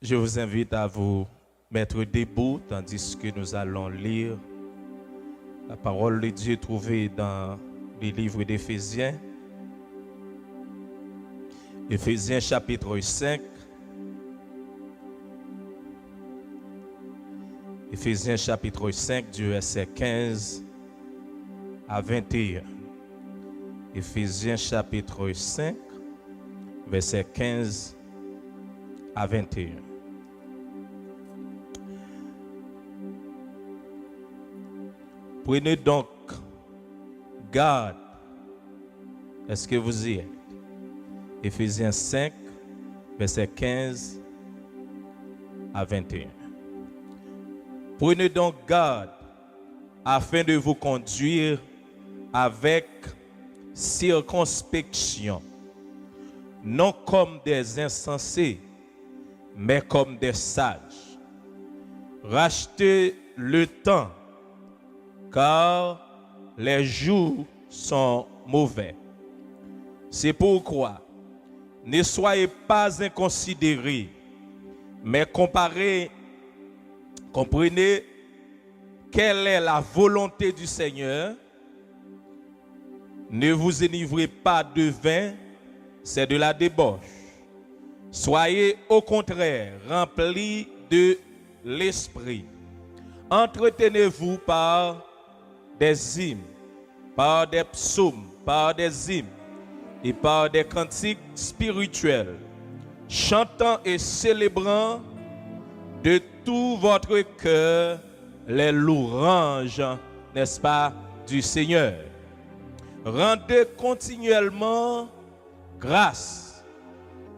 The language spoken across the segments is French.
Je vous invite à vous mettre debout tandis que nous allons lire la parole de Dieu trouvée dans le livre d'Éphésiens. Éphésiens chapitre 5. Éphésiens chapitre 5 du verset 15 à 21. Éphésiens chapitre 5, verset 15 à 21. Prenez donc garde. Est-ce que vous y êtes? Éphésiens 5, verset 15 à 21. Prenez donc garde afin de vous conduire avec circonspection, non comme des insensés, mais comme des sages. Rachetez le temps, car les jours sont mauvais. C'est pourquoi ne soyez pas inconsidérés, mais comprenez quelle est la volonté du Seigneur. Ne vous enivrez pas de vin, c'est de la débauche. Soyez au contraire remplis de l'esprit. Entretenez-vous par des hymnes, par des psaumes, par des hymnes et par des cantiques spirituels, chantant et célébrant de tout votre cœur les louanges, n'est-ce pas, du Seigneur. Rendez continuellement grâce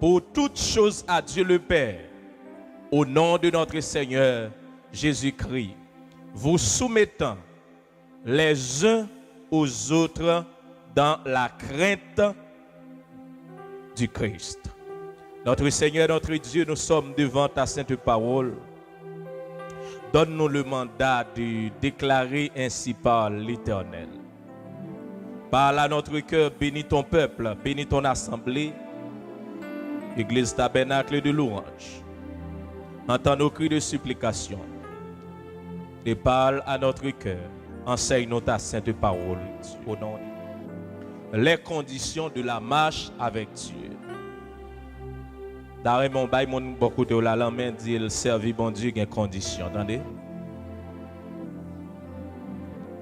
pour toutes choses à Dieu le Père, au nom de notre Seigneur Jésus-Christ, vous soumettant les uns aux autres dans la crainte du Christ. Notre Seigneur, notre Dieu, nous sommes devant ta sainte parole. Donne-nous le mandat de déclarer ainsi par l'Éternel. Parle à notre cœur, bénis ton peuple, bénis ton assemblée, Église tabernacle de louange. Entends nos cris de supplication et parle à notre cœur. Enseigne-nous ta sainte parole, au nom de Dieu. Les conditions de la marche avec Dieu. D'arrêt mon bail, mon beaucoup de la main dit le servir bon Dieu il y a condition. Entendez?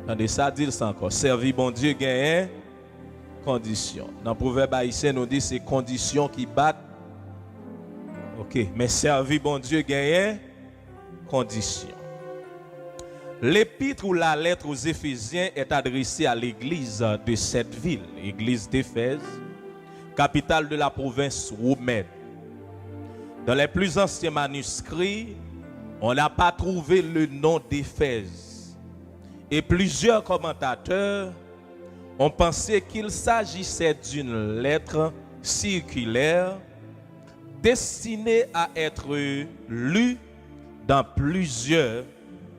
Attendez, ça dit ça encore. Servir bon Dieu gagne condition. Dans le proverbe haïtien, nous dit c'est conditions qui battent. Ok, mais servir bon Dieu gagne condition. L'épître ou la lettre aux Éphésiens est adressée à l'église de cette ville, l'église d'Éphèse, capitale de la province romaine. Dans les plus anciens manuscrits, on n'a pas trouvé le nom d'Éphèse. Et plusieurs commentateurs ont pensé qu'il s'agissait d'une lettre circulaire destinée à être lue dans plusieurs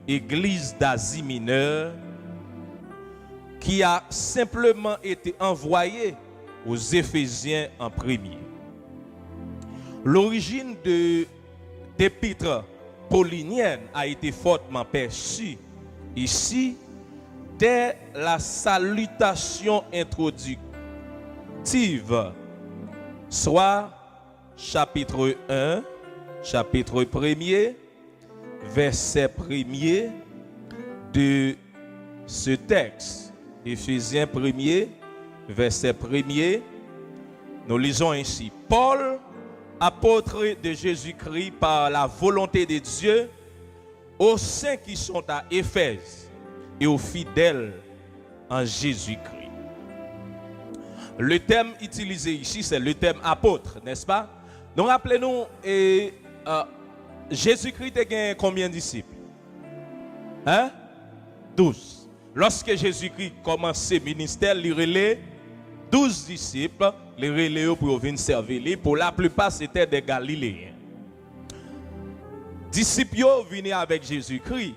églises d'Asie mineure, qui a simplement été envoyée aux Éphésiens en premier. L'origine d'épître paulinienne a été fortement perçue ici dès la salutation introductive, soit chapitre 1, chapitre 1er, verset 1er de ce texte. Éphésiens 1er, verset 1er, nous lisons ainsi: Paul, apôtre de Jésus-Christ par la volonté de Dieu, aux saints qui sont à Éphèse et aux fidèles en Jésus-Christ. Le thème utilisé ici, c'est le thème apôtre, n'est-ce pas? Nous rappelons, Jésus-Christ a gagné combien de disciples? 12. Lorsque Jésus-Christ commence ses ministères, il relève 12 disciples, les relais pour venir servir. Pour la plupart, c'était des Galiléens. Disciples venaient avec Jésus-Christ.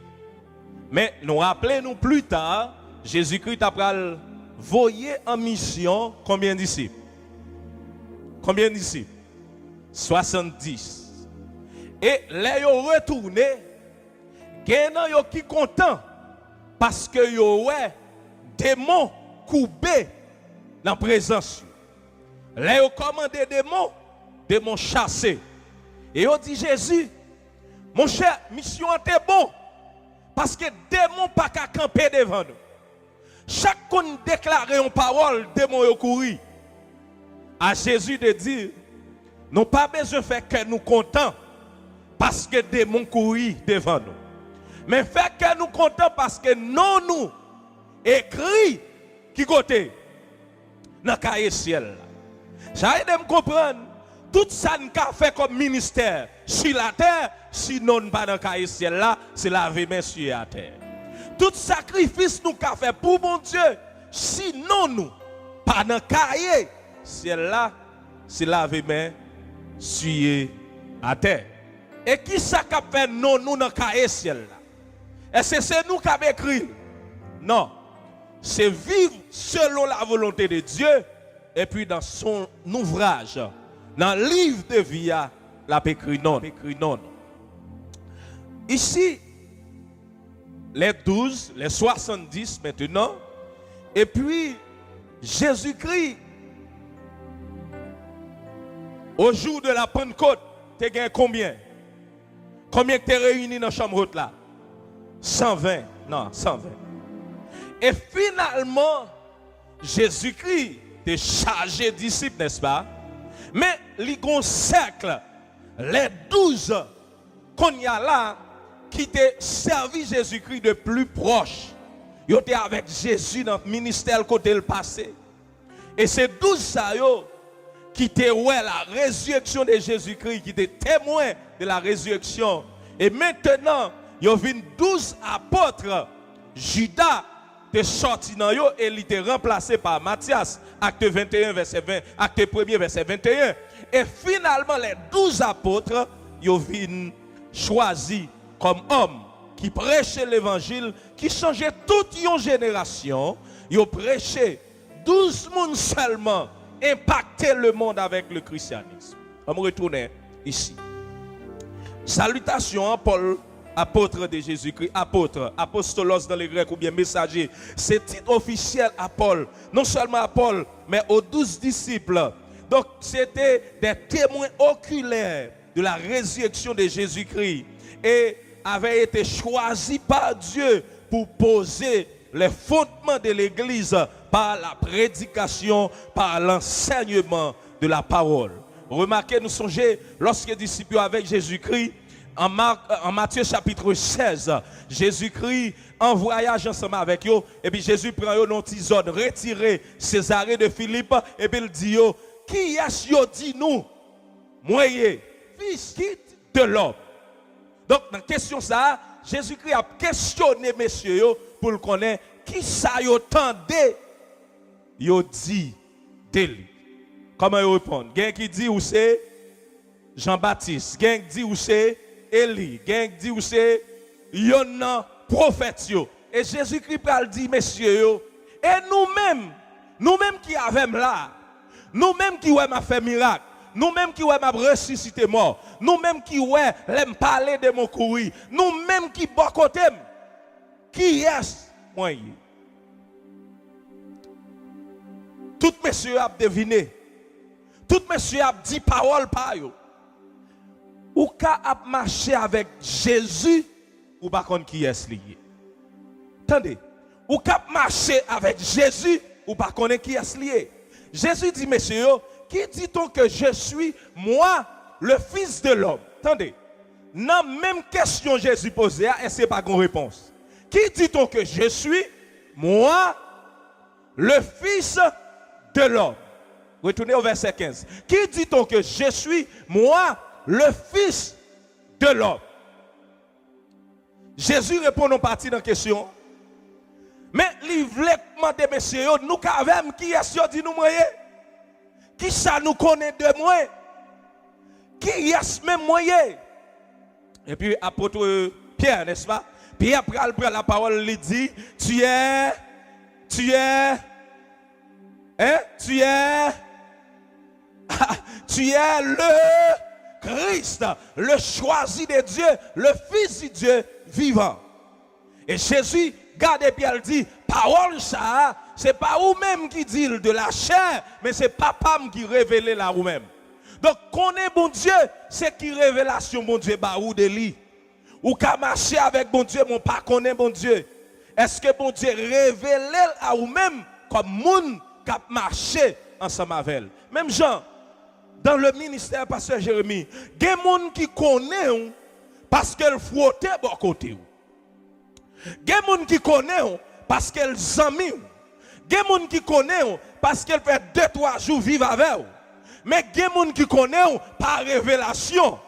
Mais nous rappelons plus tard, Jésus-Christ a envoyé en mission combien de disciples? Combien de disciples? 70. Et les yo retourné, genan yo qui content parce que yo ouais démon coupé dans présence. Les yo commandé démon chassé. Et yo dit Jésus, mon cher, mission était bon parce que démon pas qu'à camper devant nous. Chaque qu'on déclare une parole, démon yo couru. À Jésus de dire, nous pas besoin de faire que nous contents parce que démon couru devant nous. Mais faire que nous contents parce que nous écrit qui côté dans le cahier ciel. J'arrive de me comprendre. Tout ça nous a fait comme ministère sur la terre, sinon pas dans le cahier ciel là, c'est laver main sur la terre. Tout sacrifice nous a fait pour mon Dieu, sinon nous pas dans le cahier ciel là, c'est laver main sur la terre. Et qui ça qu'a fait non nous dans le cahier ciel là? Est-ce que c'est nous qui avons écrit? Non. C'est vivre selon la volonté de Dieu et puis dans son ouvrage, dans le livre de vie, la écrit non. Ici, les 12, les 70 maintenant, et puis Jésus-Christ, au jour de la Pentecôte, tu as gagné combien? Combien tu es réuni dans la chambre haute là? 120. Non, 120. Et finalement, Jésus-Christ est chargé de disciples, n'est-ce pas? Mais les grands cercles, les 12 qu'on y a là, qui t'ont servi Jésus-Christ de plus proche. Ils étaient avec Jésus dans le ministère côté le passé. Et ces 12 ça qui étaient la résurrection de Jésus-Christ, qui étaient témoins de la résurrection. Et maintenant, il y a 12 apôtres. Judas est sorti dans eux et il était remplacé par Matthias, acte 21, verset 20, acte 1er, verset 21. Et finalement, les 12 apôtres, ils viennent choisis comme hommes qui prêchaient l'évangile, qui changeaient toute une génération. Ils prêchaient 12 personnes seulement, impactaient le monde avec le christianisme. On va retourner ici. Salutations à Paul, apôtre de Jésus-Christ, apôtre, apostolos dans les Grecs ou bien messager. C'est titre officiel à Paul, non seulement à Paul, mais aux 12 disciples. Donc c'était des témoins oculaires de la résurrection de Jésus-Christ et avaient été choisis par Dieu pour poser les fondements de l'Église par la prédication, par l'enseignement de la parole. Remarquez, nous songez, lorsque les disciples avec Jésus-Christ, en Matthieu chapitre 16, Jésus-Christ en voyage ensemble avec eux, et puis Jésus prend eux dans une zone, retiré Césarée de Philippe, et puis il dit, qui est-ce que dit nous, moi, fils de l'homme? Donc, dans la question ça, Jésus-Christ a questionné messieurs pour le connaître, qui ça y attendait, il dit de lui. Comment il répond? Quelqu'un qui dit où c'est Jean-Baptiste, quelqu'un qui dit où c'est Élie, quelqu'un qui dit où c'est Yona, prophète. Et Jésus-Christ a dit, messieurs, et nous-mêmes qui avons là, nous-mêmes qui avons fait miracle, nous-mêmes qui avons ressuscité mort, nous-mêmes qui avons parlé de mon courir, nous-mêmes qui bon côté, qui est-ce moi? Tout monsieur a deviné. Tout monsieur a dit parole par eux. Ou ka a marché avec Jésus, ou pas contre qui est lié. Attendez. Ou ka marché avec Jésus, ou pas connaître qui est lié. Jésus dit, messieurs, qui dit-on que je suis, moi, le Fils de l'homme? Attendez. Dans la même question Jésus posait, et ce n'est pas une réponse. Qui dit-on que je suis, moi, le Fils de l'homme? Retournez au verset 15. Qui dit-on que je suis, moi, le Fils de l'homme? Jésus répond en partie dans la question. Mais il voulait demander, messieurs, nous avons qui est-ce dit nous moyen? Qui ça nous connaît de moi? Qui est-ce même moyen? Et puis, apôtre Pierre, n'est-ce pas? Pierre prend la parole, il dit, tu es le Christ, le choisi de Dieu, le Fils de Dieu vivant. Et Jésus, gardez bien, il dit, parole ça, c'est pas vous-même qui dit de la chair, mais c'est papa qui révèle là vous-même. Donc, connaître bon Dieu, c'est qui révélation bon Dieu, bah ou de lui. Ou qu'à marcher avec bon Dieu, mon pas connaît bon Dieu. Est-ce que bon Dieu révèle à vous-même comme moun qui a marché ensemble avec elle? Même Jean, dans le ministère, pasteur Jérémie, il y a des gens qui connaissent parce qu'elle frottait bon côté. Il y a des gens qui connaissent parce qu'elle amis. Il y a des gens qui connaissent parce qu'elle fait 2-3 jours vivre avec vous. Mais il y a des gens qui connaissent par révélation.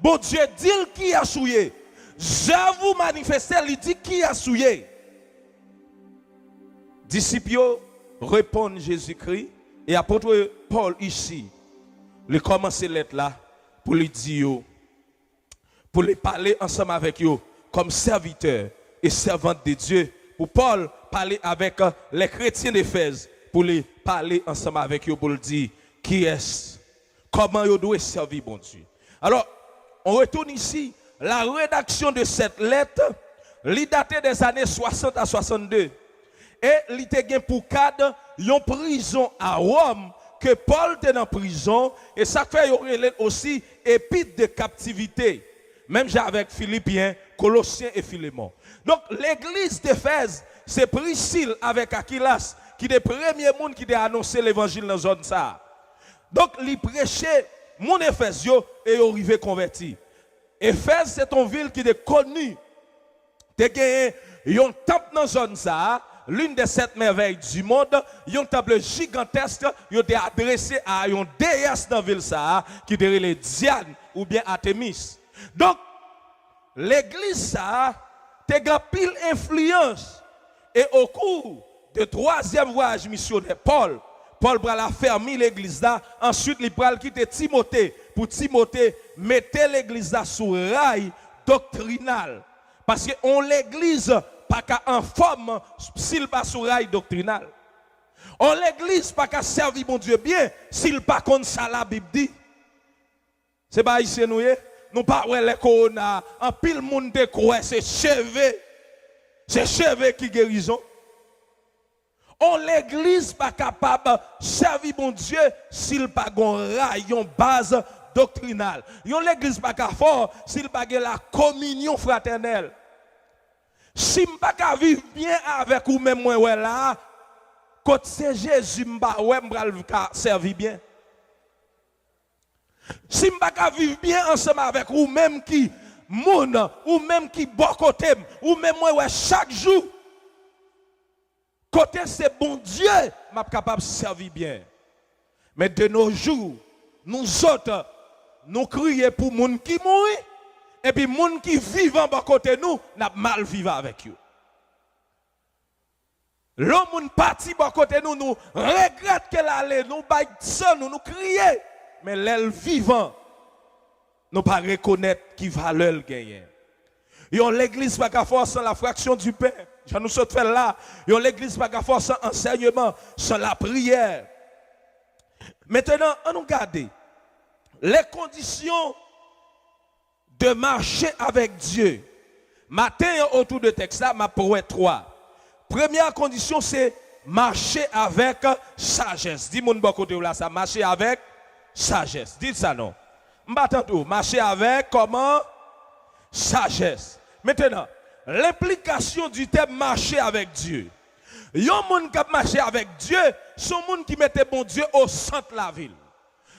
Bon Dieu dit qui a souillé. Je vous manifester, il dit qui a souillé. Disciples répondent Jésus-Christ et apôtre Paul ici, il commence l'être là pour lui dire, pour les parler ensemble avec eux comme serviteurs et servantes de Dieu. Pour Paul parler avec les chrétiens d'Éphèse, pour les parler ensemble avec eux, pour le dire qui est-ce, comment ils doivent servir bon Dieu. Alors, on retourne ici, la rédaction de cette lettre, elle date des années 60 à 62. Et il était pour cadre une prison à Rome, que Paul était en prison, et ça fait aussi épître de captivité. Même avec Philippiens, Colossiens et Philémon. Donc l'église d'Éphèse, c'est Priscille avec Aquilas, qui est le premier monde qui a annoncé l'évangile dans la zone ça. Donc il prêchait mon Éphèse et il arrivé converti. Éphèse, c'est une ville qui est connue. Il y a un temple dans la zone ça. L'une des 7 merveilles du monde, il y a un temple gigantesque, il est adressé à une déesse dans la ville ça, qui est les Diane ou bien Artémis. Donc, l'église ça, a pile influence. Et au cours du 3e voyage missionnaire, Paul va fermer l'église là, ensuite il va quitter Timothée, pour Timothée mettre l'église là sous rail doctrinal. Parce que on l'église pas qu'en forme s'il pas sur rail doctrinal. On l'église pas qu'à servir mon Dieu bien s'il pas contre ça la Bible dit. C'est pas ici nous pas ouais les corona en pile monde de croix c'est cheveux qui guérison. On l'église pas capable servir mon Dieu s'il pas gon rayon base doctrinale. On l'église pas capable fort s'il pas la communion fraternelle. Si je ne peux pas vivre bien avec vous même moi là, quand c'est Jésus, je ne peux pas servir bien. Si je ne peux pas vivre bien ensemble avec vous même qui moun, ou même qui bon côté, ou même moi chaque jour, côté c'est bon Dieu, je suis capable de servir bien. Mais de nos jours, nous autres, nous crions pour les gens qui mourent. Et puis, les gens qui vivent en bas côté nous, n'a mal vivre avec eux. L'homme parti bas côté nous, nous regrettons qu'elle allait, nous baillons, nous crions. Mais l'aile vivant, nous pas reconnaître qui valeur gagne. Yon l'église pas qu'à force sans la fraction du pain. Je nous sommes fait là. Yon l'église pas qu'à force sans enseignement, sans la prière. Maintenant, on nous regarde les conditions de marcher avec Dieu. Matin, autour de texte là, ma pour 3. Première condition, c'est marcher avec sagesse. Dis mon bon côté là, ça marcher avec sagesse. Dites ça non. M'attends, marcher avec comment? Sagesse. Maintenant, l'implication du terme marcher avec Dieu. Yon moun qui marcher avec Dieu, son moun qui mette bon Dieu au centre de la ville.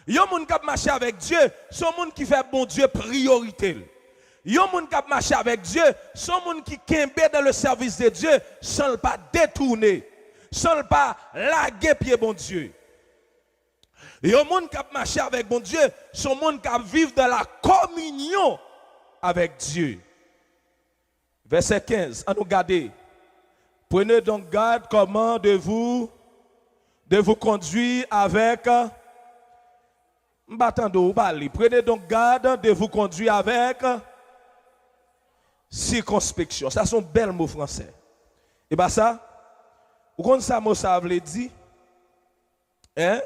Yon moun qui marche avec Dieu, son moun qui fait bon Dieu priorité. Yon moun qui marche avec Dieu, son moun qui kembe dans le service de Dieu, sans pas détourner, sans pas laguer pied bon Dieu. Yon moun qui marche avec bon Dieu, son moun qui vivre dans la communion avec Dieu. Verset 15, à nous garder. Prenez donc garde comment de vous conduire avec prenez donc garde de vous conduire avec circonspection. Ça sont belles mots français. Et bien ça, vous comprenez ça, mot ça veut dire? Hein?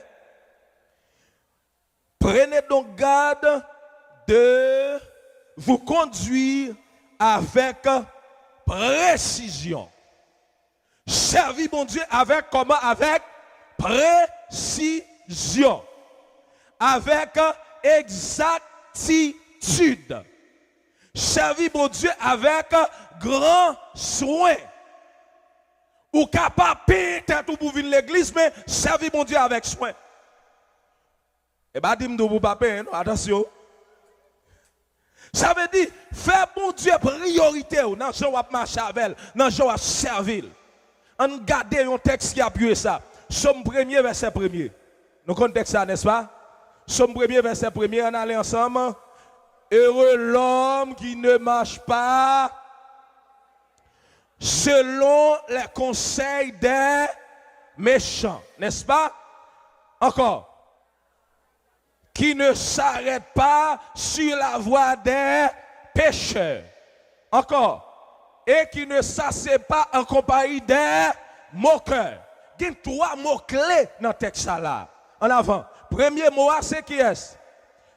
Prenez donc garde de vous conduire avec précision. Servir mon Dieu avec comment? Avec précision. Avec exactitude. Servir mon Dieu avec grand soin. Ou capable de payer tout pour venir l'église, mais servir mon Dieu avec soin. Et bien, dis-moi pour pas payer, non? Attention. Ça veut dire, faire mon Dieu priorité dans ce qu'on marcher avec, dans ce qu'on servir. On regarde un texte qui appuie ça. Somme 1er, verset 1er. Nous connaissons ça, n'est-ce pas? Somme 1er, verset 1er, on allait ensemble. Heureux l'homme qui ne marche pas selon les conseils des méchants, n'est-ce pas? Encore. Qui ne s'arrête pas sur la voie des pécheurs. Encore. Et qui ne s'assied pas en compagnie des moqueurs. Il y a 3 mots-clés dans le texte là. En avant. Premier mot, c'est qui est?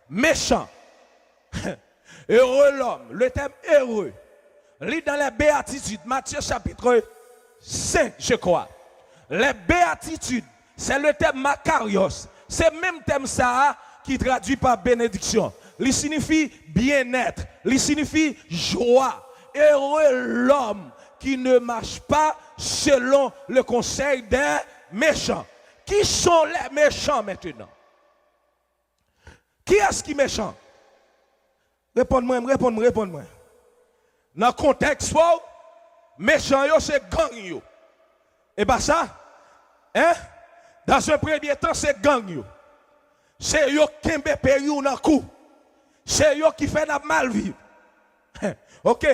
Méchant. Heureux l'homme. Le thème heureux. Lis dans les béatitudes, Matthieu chapitre 5, je crois. Les béatitudes, c'est le thème Makarios. C'est le même thème ça qui traduit par bénédiction. Il signifie bien-être. Il signifie joie. Heureux l'homme qui ne marche pas selon le conseil des méchants. Qui sont les méchants maintenant? Qui est-ce qui est méchant? Réponds-moi. Dans le contexte, méchant, c'est gang. Yo. Et bien ça, hein? Dans un premier temps, c'est gang. C'est eux qui ont payé dans le coup. C'est eux qui font la mal vivre. Ok?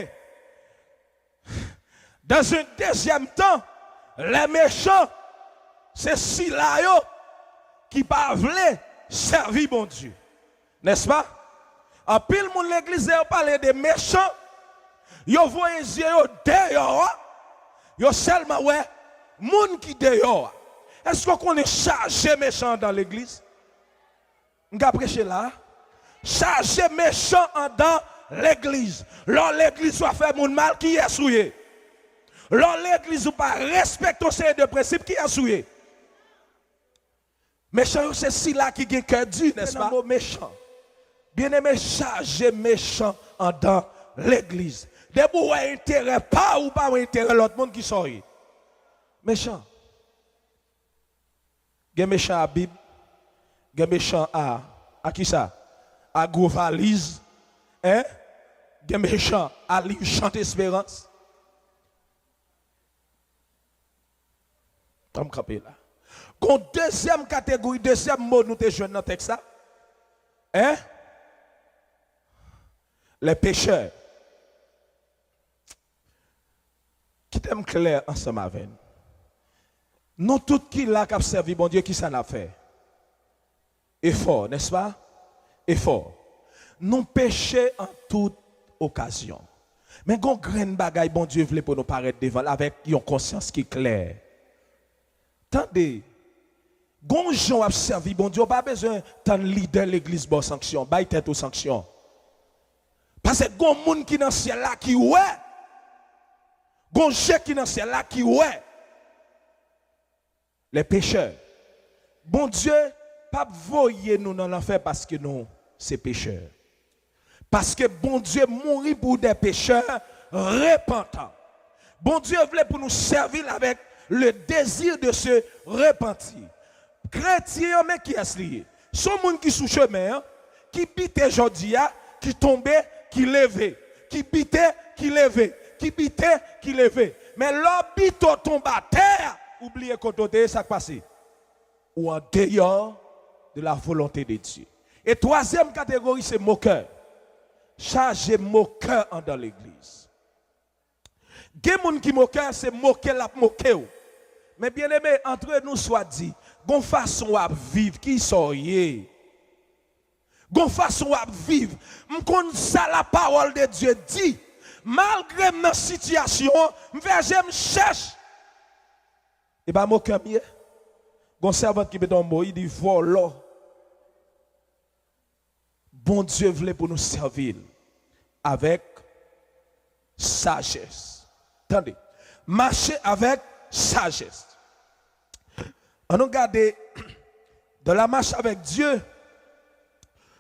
Dans un deuxième temps, les méchants, c'est ceux-là qui ne veulent servir mon Dieu. N'est-ce pas? En pile, l'église a parlé des méchants. Yo voyez yo dehors. Yo seulement ouais, moun qui dehors. Est-ce qu'on est chargé méchant dans l'église? On va prêcher là. Chargé méchant dans l'église. Lors l'église soit fait moun mal qui est souillé. Lors l'église ou pas respecte au sein de principes qui est souillé. Méchant c'est si là qui est cœur dur, n'est-ce pas? Méchant. Bien-aimé, chargé méchant dans l'église. Des bouts intérêt pas ou pas intérêt l'autre monde qui sort. Méchant. Gen méchant à Bible. Gen méchant à qui ça? À gros valise. Hein? Gen méchant à livre chante espérance. T'as m'capé là. Gon deuxième catégorie, deuxième mot nous te joindre dans le texte ça. Hein? Les pécheurs. Qui t'aime clair ensemble avec nous. Nous tous qui là qui servi bon Dieu qui ça n'a fait. Effort, n'est-ce pas? Effort. Nous péchons en toute occasion. Mais gon graine bagaille bon Dieu voulait pour nous paraître devant avec une conscience qui est claire. Tendez. Gon gens a servi bon Dieu pas besoin d'un leader l'église bon sanction, bail tête aux sanctions. Parce que gon moun qui dans ciel là qui ouais. Gon chèque qui dans ciel là qui ouais. Les pécheurs. Bon Dieu pas voyer nous dans l'enfer parce que nous c'est pécheurs. Parce que bon Dieu mourit pour des pécheurs repentants. Bon Dieu voulait pour nous servir avec le désir de se repentir. Chrétien mais qui est lié? Son monde qui sous chemin, qui bite aujourd'hui, qui tombait, qui levait, qui bitait, qui levait, qui bitait, qui levait. Mais l'habito tombe à terre, oubliez côté ça passe. Ou en dehors de la volonté de Dieu. Et troisième catégorie, c'est moqueur. Chargé moqueur dans l'église. Des gens qui moqueur, c'est moquer la moquer. Mais bien aimé, entre nous soit dit, gon façon à vivre qui soyez. Gon façon à vivre. M'kon ça la parole de Dieu dit. Malgré ma situation, je cherche. Et pas mon cœur mieux. Gon servant qui met dans mot, il dit volo. bon Dieu voulait pour nous servir avec sagesse. Attendez, marcher avec sagesse. On regarde dans la marche avec Dieu,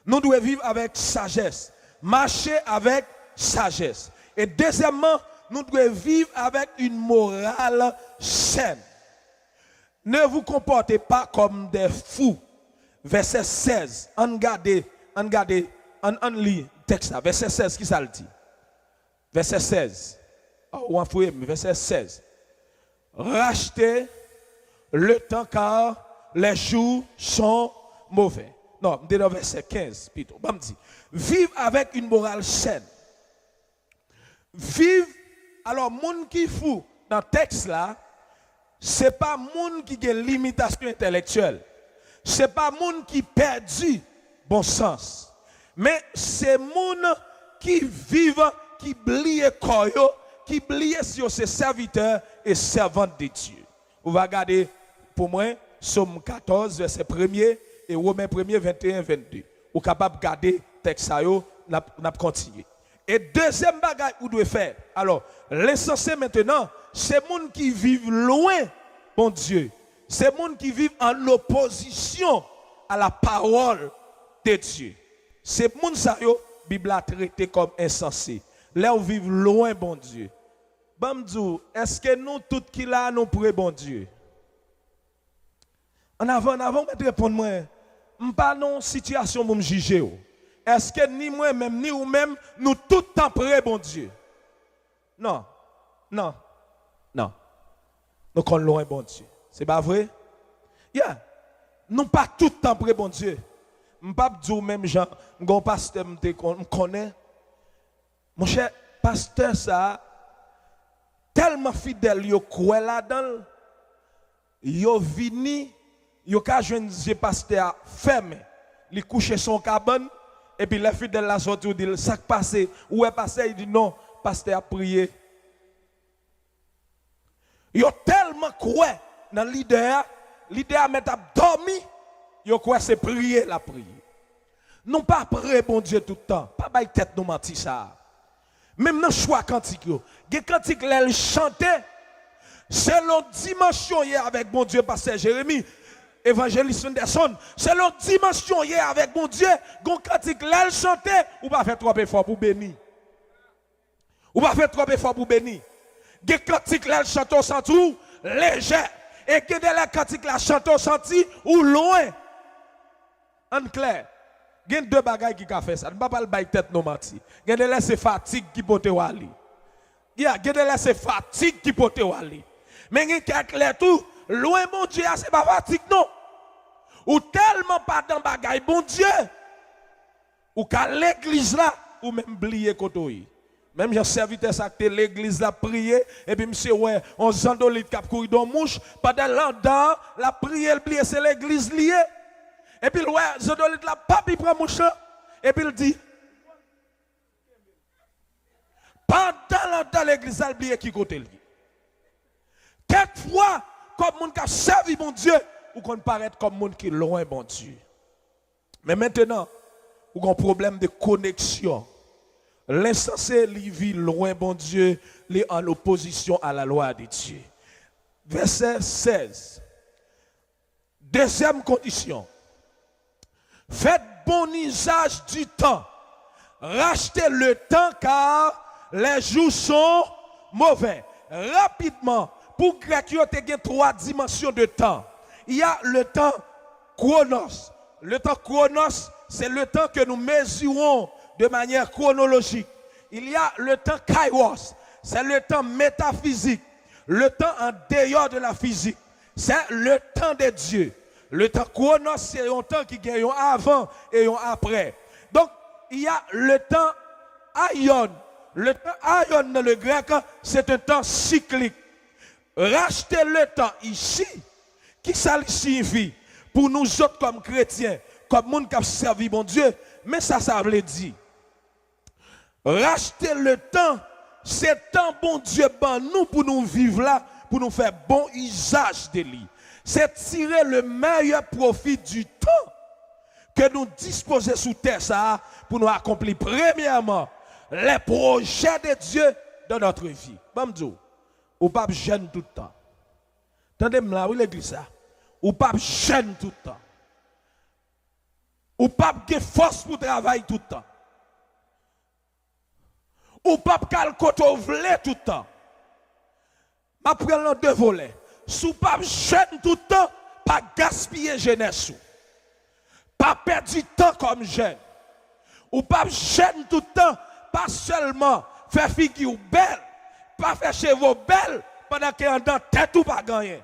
nous devons vivre avec sagesse. Marcher avec sagesse. Et deuxièmement, nous devons vivre avec une morale saine. Ne vous comportez pas comme des fous. Verset 16. On lit le texte là. Verset 16, qui ça le dit? Verset 16. Oh, verset 16. Rachetez le temps car les jours sont mauvais. Non, je dans verset 15 plutôt. Je dis, vive avec une morale saine. Vive, alors, monde qui fou dans le texte là, ce n'est pas monde qui a une limitation intellectuelle. Ce n'est pas monde qui perdu bon sens. Mais c'est monde qui vivent, qui blie koyo, qui blie sur ses serviteurs et servantes de Dieu. Vous va regarder pour moi, Somme 14, verset 1er et Romains 1er, 21, 22. Vous êtes capable de garder le texte, nous allons continuer. Et deuxième bagage que vous devez faire. Alors, l'essentiel maintenant, c'est les gens qui vivent loin, bon Dieu. C'est les gens qui vivent en opposition à la parole de Dieu. C'est les gens qui la Bible a traité comme insensé. Là où vivent loin, bon Dieu. Bamdou, est-ce que nous, tous qui là, nous pourrions, bon Dieu? En avant, je répondre moi. Je ne pas dans situation pour me juger. Est-ce que ni moi-même, ni vous-même, nous tout le temps prêts, bon Dieu? Non. Nous sommes loin, bon Dieu. C'est pas vrai? Yeah. Nous pas tout le temps prêts, bon Dieu. Je ne pas dire même gens, mon pasteur me connaît. Mon cher pasteur, ça, tellement fidèle, il croit là-dedans, il vini. Yo ka jeune pasteur fermé, il couche son cabane et puis les fidèles la sorti dit ça passé où est passé il dit non, pasteur a prié. Yo tellement croit dans leader met a dormi, yo croit c'est prier la prière. Non pas prier bon Dieu tout le temps, pas bail tête nous menti ça. Même dans choix cantique yo, des cantique elle chantait selon dimension hier avec bon Dieu pasteur Jérémie. Évangéliste Anderson, c'est l'autre dimension hier avec mon Dieu, gon cantique l'elle chantait, ou pas faire trop effort pour bénir. Ou pas faire trop effort pour bénir. Des cantique l'elle chante au senti léger et que de la cantique la chante au senti ou loin. En clair, il y a deux bagages qui ont fait ça. Ne pas le bail tête non menti. Il y a de la c'est fatigue qui pote wali. Il y a de la c'est fatigue qui pote wali. Mais il y a clair tout, loin mon Dieu, c'est pas fatigue non. Ou tellement pas dans bagaille bon Dieu. Ou qu'à l'église là, ou même oublier kotoyi. Même j'ai serviteur ça que l'église là prier et puis monsieur ouais, on zandolite cap courir dans mouche pendant l'endant la prière oublier c'est l'église liée. Et puis ouais, zandolite là papi prend mouche et puis il dit pendant l'endant l'église là oublier qui côté lui. Quelquefois comme moun qui servi mon Dieu ou qu'on paraît comme monde qui est loin, bon Dieu. Mais maintenant, ou qu'on problème de connexion. L'insensé, il vit loin, bon Dieu, il est en opposition à la loi de Dieu. Verset 16. Deuxième condition. Faites bon usage du temps. Rachetez le temps car les jours sont mauvais. Rapidement, pour Grec, il y a trois dimensions de temps. Il y a le temps chronos. Le temps chronos, c'est le temps que nous mesurons de manière chronologique. Il y a le temps kairos, c'est le temps métaphysique. Le temps en dehors de la physique, c'est le temps de Dieu. Le temps chronos, c'est un temps qui gagne avant et après. Donc, il y a le temps aion. Le temps aion dans le grec, c'est un temps cyclique. Racheter le temps ici, qui ça signifie pour nous autres comme chrétiens, comme monde qui a servi mon Dieu, mais ça veut dire. Racheter le temps, c'est temps bon Dieu ban nous pour nous vivre là, pour nous faire bon usage de lui. C'est tirer le meilleur profit du temps que nous disposons sous terre ça pour nous accomplir premièrement les projets de Dieu dans notre vie. Bamdou, ou pas jeune tout le temps. Tendez-moi là, oui l'église ça. Ou pas jeune tout le temps. Ou pas de force pour travailler tout le temps. Ou pas calcoto vle tout le temps. Ma prendre deux volets. Sous pas jeune tout le temps, pas gaspiller jeunesse. Pas perdre du temps comme jeune. Ou pas jeune tout le temps, pas seulement faire figure belle, pas faire cheveux belles pendant qu'il est dans tête ou pas gagner.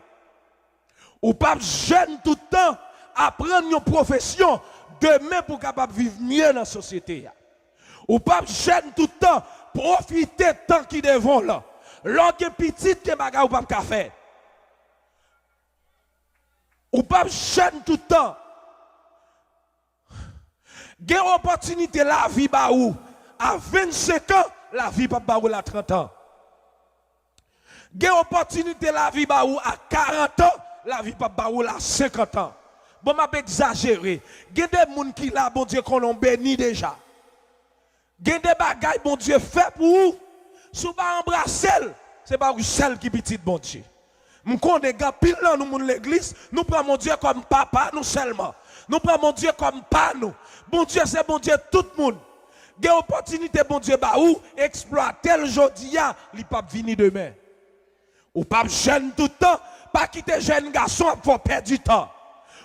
Ou pas jeune tout le temps, apprendre une profession demain pour capable vivre mieux dans la société. Ou pas jeune tout le temps, profiter de temps qui devant là. Lorsque petit que bagarre ou pas faire. Ou pas jeune tout le temps. Gen opportunité la vie ba ou à 25 ans, la vie pas ba ou à 30 ans. Gen opportunité la vie ba ou à 40 ans, la vie pas ba ou à 50 ans. Bon m'a exagéré. Gen des moun qui là bon Dieu qu'on béni déjà. Gen des bagailles bon Dieu fait pour vous. Sou pas embrasser, c'est pas celle qui petit bon Dieu. Nous connaissons gars pile là nous l'église, nous prenons mon Dieu comme papa nous seulement. Nous prenons mon Dieu comme pas nous. Bon Dieu c'est bon Dieu tout le monde. Des opportunités bon Dieu ba ou exploiter le jodi a, li pas venir demain. Ou pas jeune tout le temps, pas quitter jeune garçon pour perdre du temps.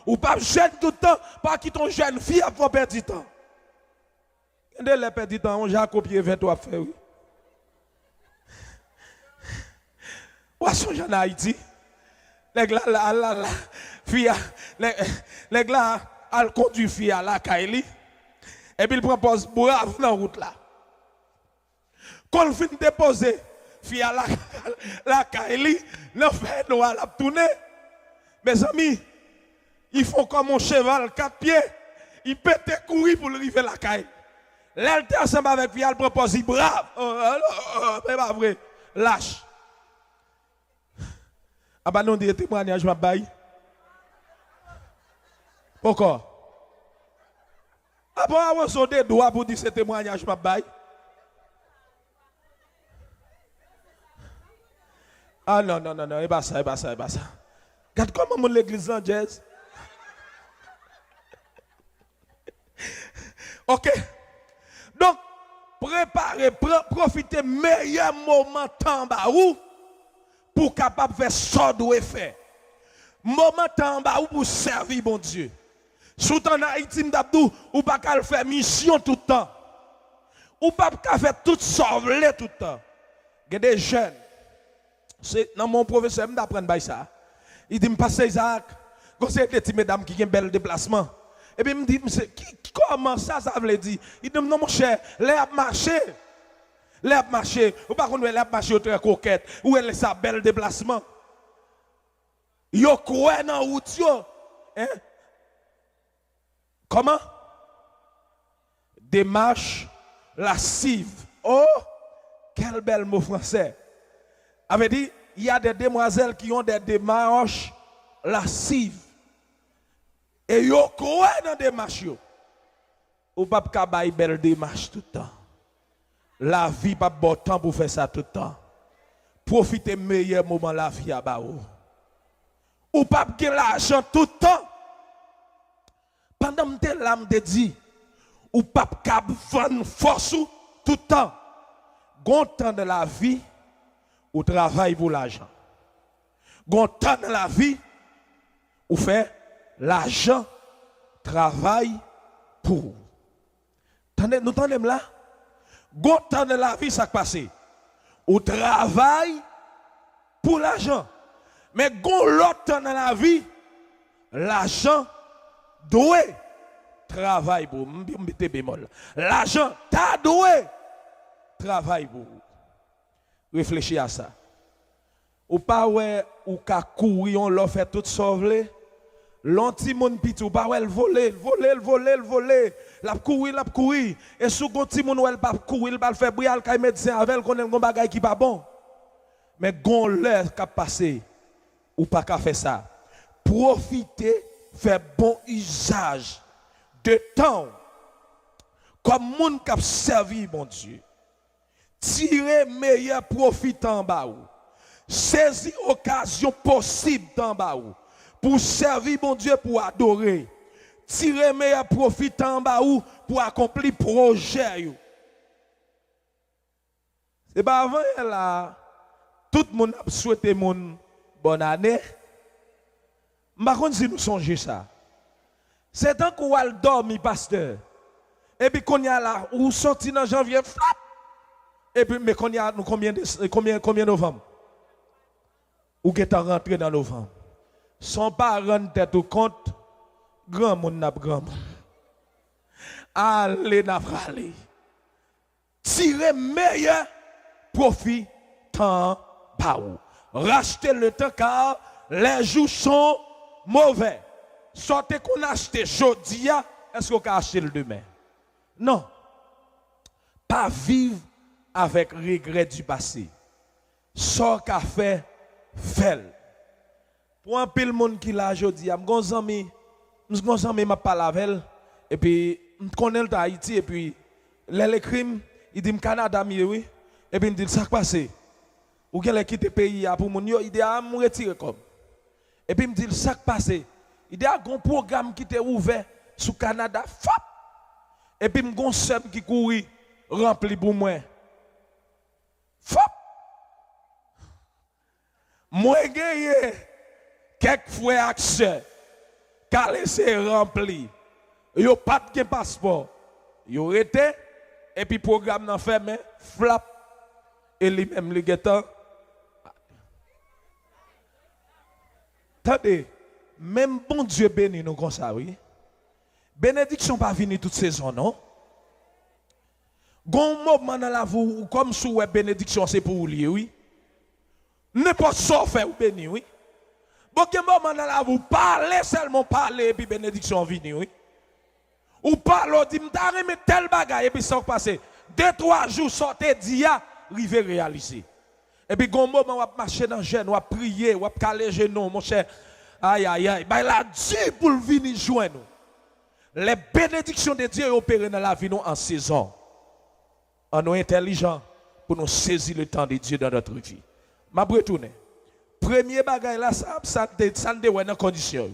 Ou pas jeune tout le temps, pas quitter ton jeune fille pour perdre du temps. Quand elle perd du temps, on a copié 23 fait oui. Ou son jeune Haïti. Les gars la fille les gars elle conduit fille à la Kaili et puis il propose brave dans route là. Quand il finit déposer fille à la Kaili, le fait nous à la tourner. Mes amis, ils font comme un cheval 4 pieds, ils pètent courir pour arriver à la Kaili. L'alter ensemble avec fille elle propose brave. C'est pas vrai. Lâche. Ah bah non, des témoignages m'a bail. Pourquoi? Ah bon, on s'en des doigts pour dire ce témoignage m'a bail. Ah non, non, non, non, et pas ça, et pas ça, et pas ça. Regarde comment mon l'église en jazz. Ok. Donc, préparez, profitez meilleur moment temps bas où pour capable faire ça doit faire. Moment en bas ou pour servir bon Dieu. Sous en Haïti m'dabdou ou pas qu'à faire mission tout le temps. Ou pas qu'à faire tout sauver tout le temps. Il y a des jeunes. C'est dans mon professeur m'apprendre by ça. Il dit me passe Isaac. Quand c'est des petites mesdames qui ont un bel déplacement. Et puis il me dit comment ça veut dire? Il dit non mon cher, les a marché. Les marché, ou pas qu'on les marché au très coquette, ou elle sa bel déplacement. Yo quoi dans route yo, hein? Comment? Démarche lascive. Oh, quel bel mot français. Avait dit, il y a des demoiselles qui ont des démarches lascives. Et yo quoi dans démarche yo? Ou pas ka bay belle démarche tout le temps. La vie pas bon temps pour faire ça tout le temps. Profitez meilleur moment la vie à bas. Ou pas gagner l'argent tout le temps. Pendant que l'âme de dit, ou pas vendre force tout le temps. Gon temps de la vie, ou travaille pour l'argent. Gon temps de la vie, ou fait l'argent, travaille pour. Nous entendons là? Gon temps de la vie, ça passe. Ou travaille pour l'argent. Mais gon l'autre temps de la vie, l'argent doit travailler pour. Mettez bémol. L'argent ta doit travailler pour. Réfléchis à ça. Ou pas ouais ou ka courir on l'a fait tout sauver. L'anti mon piti ou pas ouais voler. La courir et sous gonti mon elle pas courir, il pas faire brial kay médecin avec connaît gon bagay qui pas bon. Mais gon l'heure qu'a passé ou pas qu'à faire ça. Profitez, faire bon usage de temps comme monde qui a servi mon Dieu. Tirez meilleur profit en bas. Saisir occasion possible en bas. Pour servir mon Dieu, pour adorer. Tirez meilleur profit en bas pour accomplir projet. C'est pas avant là, tout le monde a souhaité mon bonne année. Par contre, si nous songeons ça, c'est tant qu'on va dormir, pasteur. Et puis qu'on y a là, ou sorti dans janvier, flap. Et puis, mais qu'on y a combien novembre? Ou qui est rentré dans novembre? Sans pas rendre tête au compte, grand monde n'a pas grand monde. Allez, n'a pas allé. Tirez meilleur profit temps par où. Rachetez le temps car les jours sont mauvais. Sortez qu'on achète aujourd'hui, est-ce qu'on peut acheter le demain? Non. Pas vivre avec regret du passé. Sort qu'a fait, fait. Pour un peu le monde qui l'a aujourd'hui, je m'a parlé avec elle, et puis, je connais le Haïti, et puis, les crimes, il dit, Canada, oui, et puis, il dit, ça passe. Ou qu'elle a quitté le pays pour mon il dit, ah, me retirer comme. Et puis, il me dit, ça passe. Il dit, ah, un programme qui était ouvert sur Canada, fap. Et puis, il y a un qui courit, rempli pour moi. Fap. Moi, j'ai quelques fois accès, car laissé rempli. Yo pas de passeport. Yo été, et puis, programme n'a fait, mais flap. Et lui-même, le guettant. Attendez, même bon Dieu béni nous comme ça, oui. Bénédiction pas venir toute saison, non? Gon moment dans la vie, comme sous bénédiction c'est pour lui, oui. N'importe quoi faire ou béni, oui. Bon, moment dans la vie, parler seulement parler et puis bénédiction vini, oui. Ou parler, dit, m'ta remet tel bagay et puis ça passe. 2-3 jours sortez dia, rive réaliser. Et puis, gon moment, on va marcher dans le jeune, on va prier, on va caler genou, mon cher. Aïe, aïe, aïe. Ben, là, Dieu pour venir joindre nous. Les bénédictions de Dieu opèrent dans la vie nous en saison. En nous intelligents pour nous saisir le temps de Dieu dans notre vie. Ma retourne. Premier bagage là, ça ne dans condition.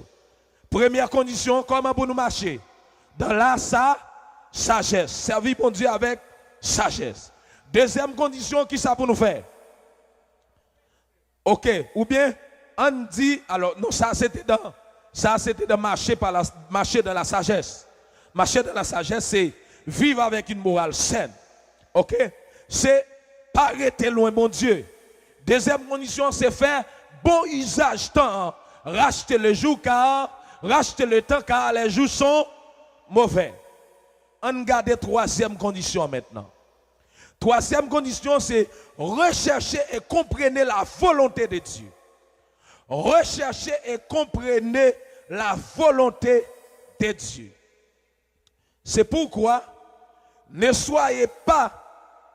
Première condition, comment pour nous marcher? Dans la sagesse. Servir pour Dieu avec sagesse. Deuxième condition, qui ça pour nous faire? Ok, ou bien on dit, alors non, ça c'était dans marcher dans la sagesse. Marcher dans la sagesse, c'est vivre avec une morale saine. Ok, c'est pas arrêter loin mon Dieu. Deuxième condition, c'est faire bon usage temps. Racheter le jour racheter le temps car les jours sont mauvais. On garde troisième condition maintenant. Troisième condition, c'est rechercher et comprendre la volonté de Dieu. Recherchez et comprenez la volonté de Dieu. C'est pourquoi ne soyez pas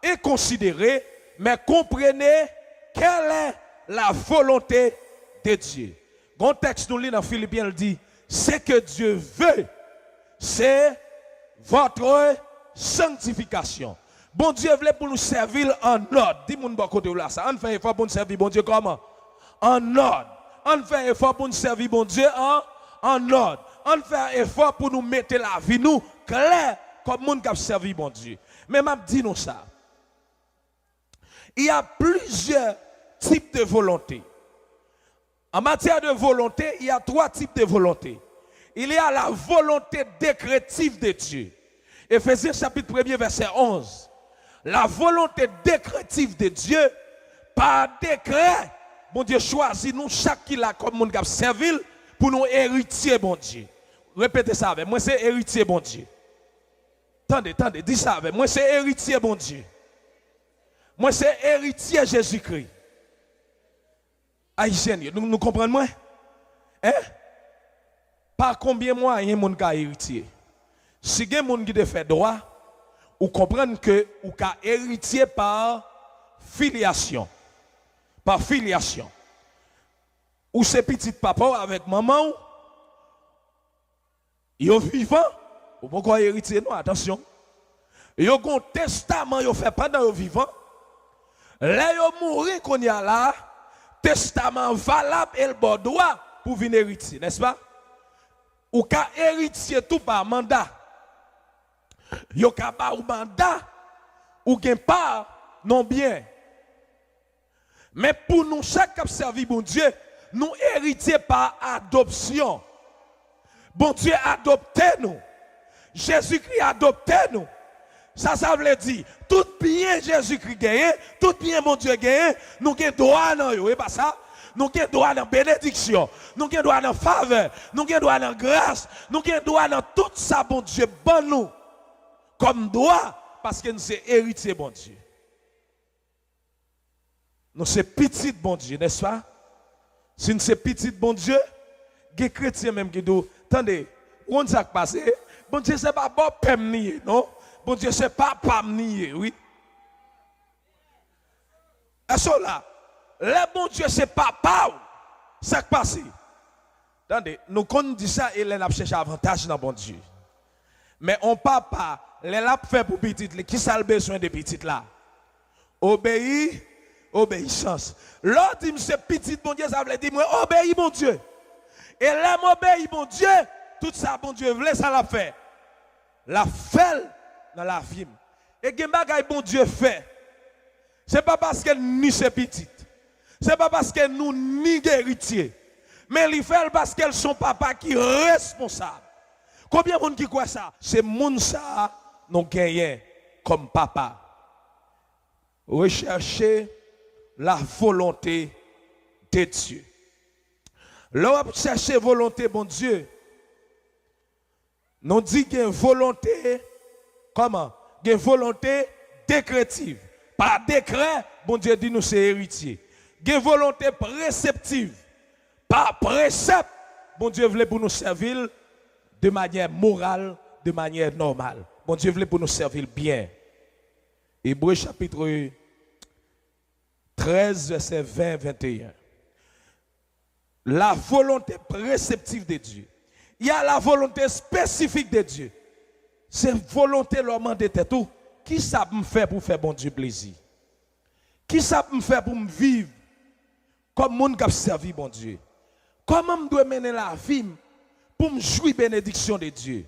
inconsidérés, mais comprenez quelle est la volonté de Dieu. Le texte nous lit dans Philippiens, il dit, ce que Dieu veut, c'est votre sanctification. Bon Dieu voulait pour nous servir en ordre. Dis-moi de côté là, ça. On fait effort pour nous servir bon Dieu comment? En ordre. On fait effort pour nous servir bon Dieu en ordre. On fait effort pour nous mettre la vie nous clair comme monde qui a servi bon Dieu. Mais m'a dit nous ça. Il y a plusieurs types de volonté. En matière de volonté, il y a 3 types de volonté. Il y a la volonté décrétive de Dieu. Éphésiens chapitre 1er verset 11. La volonté décrétive de Dieu, par décret, bon Dieu choisit nous chaque qui l'a comme monde qui a servi pour nous héritier bon Dieu. Répétez ça avec moi, c'est héritier bon Dieu. Attendez, dis ça avec moi, c'est héritier bon Dieu. Moi c'est héritier Jésus-Christ. Haïtien, nous comprenons moi? Hein? Par combien de mois il y a un monde qui a héritier? Si il y a un monde qui a fait droit, ou comprendre que ou ka héritier par filiation. Par filiation. Ou c'est petit papa avec maman, ils sont vivants, ou pourquoi héritier non, attention. Yo gon testament yo fait pendant yo vivant. Là yo mourir qu'on y a là, testament valable et le bon droit pour venir héritier, n'est-ce pas? Ou ka héritier tout par mandat. Yo ka ba ou mandat ou gen pas non bien. Mais pour nous chaque qui servi bon Dieu, nous héritiers par adoption. Bon Dieu adopté nous. Jésus-Christ adopté nous. Ça veut dire, tout bien Jésus-Christ gagne, tout bien mon Dieu gagne, nous avons droit dans yo, et pas ça. Nous avons droit dans bénédiction, nous avons droit dans faveur, nous avons droit dans grâce, nous avons droit dans tout ça, bon Dieu, bon nous. Comme droit, parce que nous sommes héritiers, bon Dieu. Nous sommes petits, bon Dieu, n'est-ce pas? Si nous sommes petits, bon Dieu, les chrétiens même qui disent, attendez, on s'est passé, bon Dieu, ce n'est pas bon pème nier, non? Bon Dieu, ce n'est pas pam nier, oui. Est-ce là? Le bon Dieu, c'est papa. Ça qui passe. Attendez, nous connaissons ça et l'on a cherché avantage dans bon Dieu. Mais on papa, l'on a fait pour petit, qui ça le besoin de petit là? Obéir, obéissance. L'autre dit, c'est petit, bon Dieu, ça veut dire, moi, obéis, bon Dieu. Et l'homme obéit, bon Dieu, tout ça, bon Dieu, voulait ça la fait. La fait dans la vie. Et que bagay bon Dieu fait. C'est pas parce que nous sommes petites. C'est pas parce que nous ni héritiers. Mais il fait parce qu'elles sont papa qui responsable. Combien de monde qui croit ça? C'est moun ça nous gagnons comme papa. Rechercher la volonté de Dieu. Là, chercher volonté, bon Dieu. Nous dit qu'il y a une volonté, comment? Il y a une volonté décrétive. Par décret, bon Dieu dit nous c'est héritier. Il y a une volonté préceptive. Par précepte, bon Dieu voulait pour nous servir de manière morale, de manière normale. Bon Dieu voulait pour nous servir bien. Hébreux chapitre 13, verset 20-21. La volonté préceptive de Dieu. Il y a la volonté spécifique de Dieu. C'est volonté l'homme de tête tout. Qui ça me fait pour faire bon Dieu plaisir? Qui ça me fait pour me vivre comme monde qui a servi bon Dieu? Comment je dois mener la vie pour me jouir bénédiction de Dieu?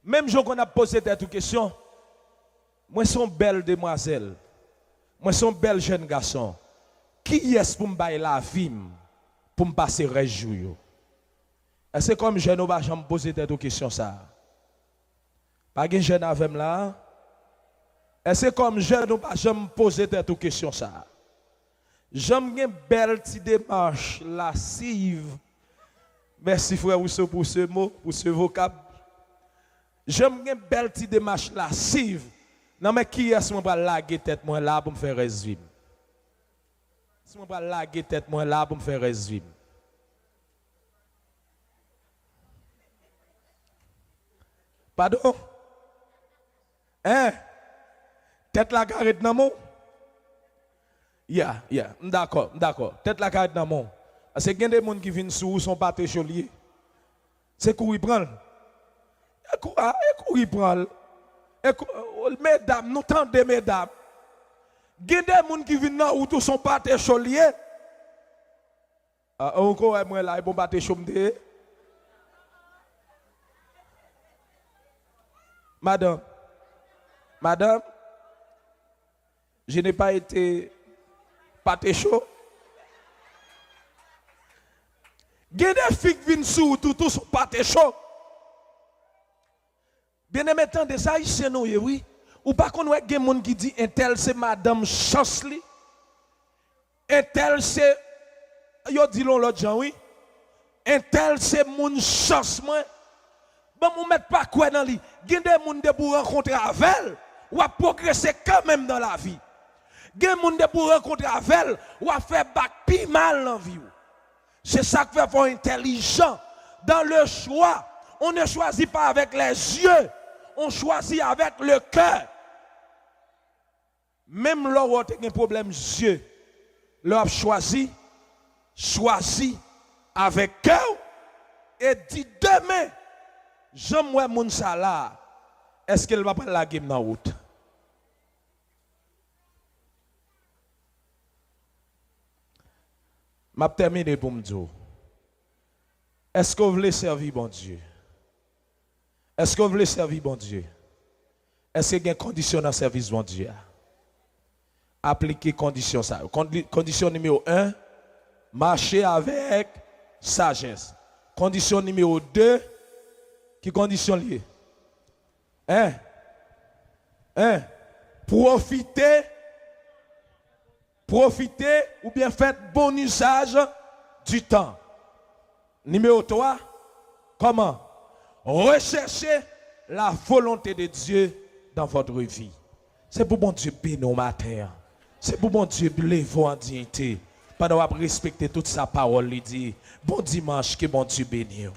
Même jour qu'on a posé cette question, moi suis une belle demoiselle, moi suis un bel jeune garçon. Qui est-ce pour me bailler la vie pour me passer réjouir? Est-ce que comme jeune, je vais me poser cette question ça? Pas de jeune avec là? Est-ce que comme jeune, je vais me poser cette question ça? J'aime une belle petite démarche lascive. Merci frère Rousseau pour ce mot, pour ce vocable. J'aime une belle petite démarche lascive. Non mais qui est-ce que je vais laguer tête moi là pour me faire résumer? Si je vais laguer tête moi là pour me faire résumer. Pardon? Hein? Tête la carrette dans mon? Yeah, d'accord. Tête la carrette dans mon. Parce que il y a des gens qui viennent sous son pâté chaulier. C'est courir prendre. Courir prendre. Mesdames, nous tendez mesdames. Il y a des gens qui viennent dans où son pâté chaulier. Encore moi là, bon pâté chaulier. Madame, je n'ai pas été pâté chaud. Il y a des filles qui viennent sous tout son pâté chaud. Bien aimé, tant de ça, c'est nous, oui. Ou pas qu'on a des gens qui disent, un tel c'est Madame Chancely. Un tel c'est, yo dit l'autre gens, oui. Un tel c'est mon chance, moi. Bon, vous ne mettez pas quoi dans lui. Il y a des gens pour rencontrer avec elle, ou à progresser quand même dans la vie. Il y a des gens pour rencontrer avec elle, ou à faire bac pi mal dans la vie. C'est ça qui fait faire intelligent. Dans le choix, on ne choisit pas avec les yeux, on choisit avec le cœur. Même lorsqu'on a un problème yeux, l'on choisit avec cœur et dit demain, j'aime mon salaire. Est-ce qu'elle va pas la game dans la route? Je termine pour me dire. Est-ce que vous voulez servir bon Dieu? Est-ce que vous voulez servir bon Dieu? Est-ce qu'il y a des conditions dans le service bon Dieu? Appliquez condition ça. Condition numéro 1, marcher avec sagesse. Condition numéro 2, qui condition liée? Profitez ou bien faites bon usage du temps. Numéro 3, comment? Recherchez la volonté de Dieu dans votre vie. C'est pour bon Dieu bénir au matin. C'est pour bon Dieu lever en dignité. Pendant qu'on respecter toute sa parole, il dit, bon dimanche, que bon Dieu bénisse.